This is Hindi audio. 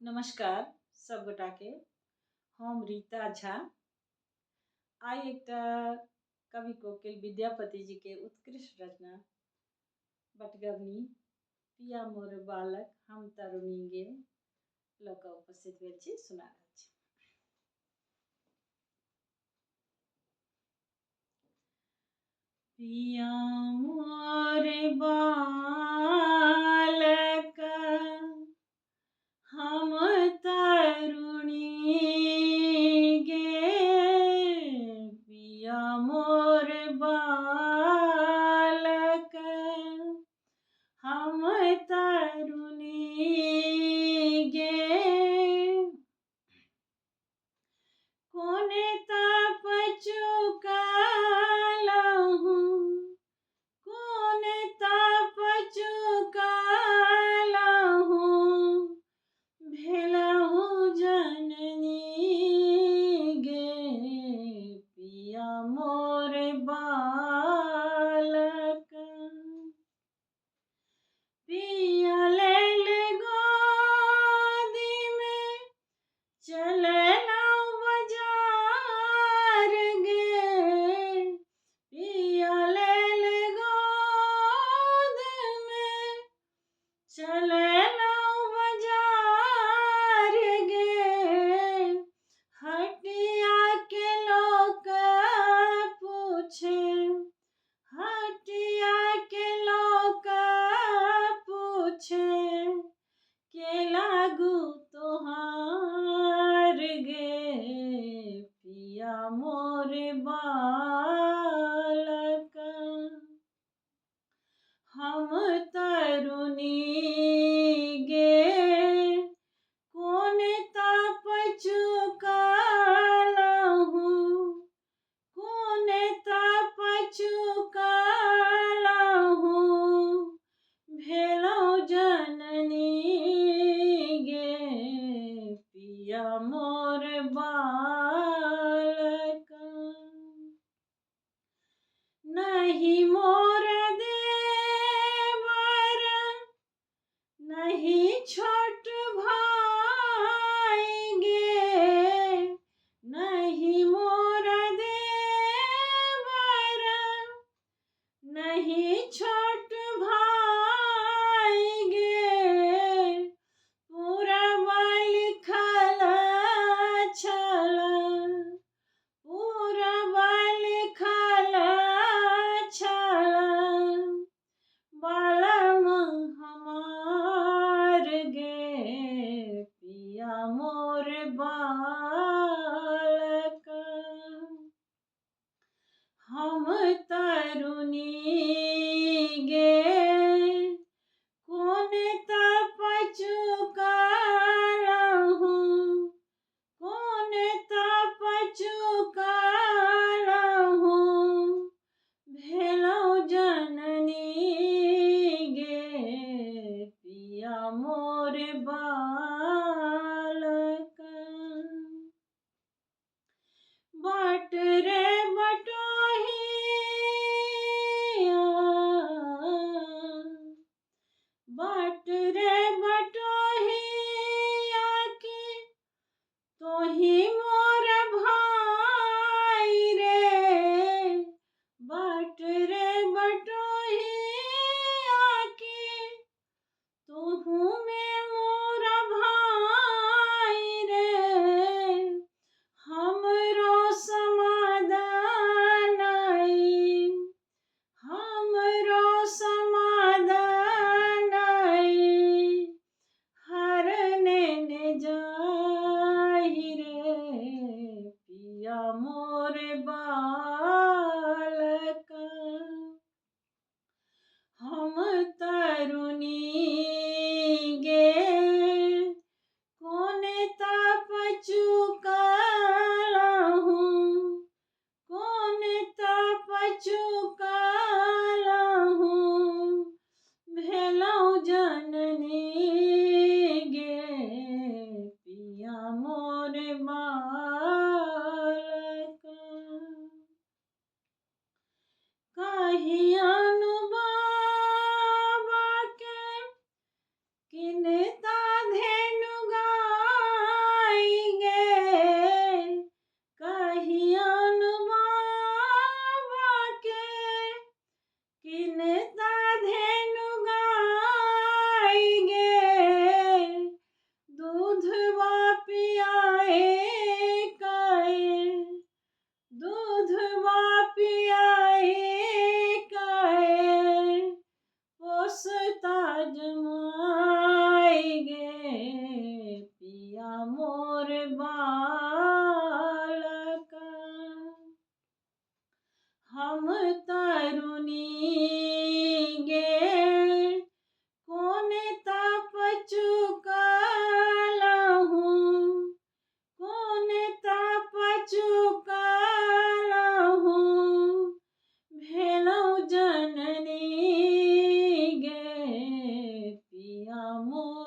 नमस्कार सब गोटा के। हम रीता झा आई एकटा कवि कोकिल विद्यापति जी के उत्कृष्ट रचना बटगवनी पिया मोर बालक हम तरुणी गे लऽ कऽ उपस्थित भेल छी, सुना रहल छी। पिया मोर बालक हम तरुणी गे, पिया मोर बालक हम तरुणी गे। कोने ताप चुकालहु, कोने ताप चुकालहु, भेलहु जननी गे, पिया मोर बालक। पिया लेल गोदी में चललहुँ बाजार गे, पिया लेल गोद में चललहुँ बाजार गे। हटिया के लोक पूछे, हटिया के लोक पूछे, के लागू तोहार गे, पिया मोर बालक हम तरुणी गे। कोने ताप चुकालहु, कोने ताप चुकालहु, भेलहुँ जननी गे, पिया मोर बालक। नहीं मोर देवर, नहीं छोट भाई गे, नहीं मोर देवर, नहीं छोट भाई गे। पूरब लिखल छल, पूरब लिखल छल, बालम हमार गे, पिया मोर बालक हम तरुणी गे। कोने ताप चुकालहु, कोने ताप चुकालहु, भेलहुँ जननी गे, पिया मोर बालक। बाट रे बटोहिया, बाट रे बटोहिया की तोही मोर भाई रे, बाट रे बटोहिया की तोहू में मोर भाई रे। हमरो समाधान आई, हमरो समाधान आई, हरने ने जाहि रे, पिया मोर बालक हम तरुणी मोर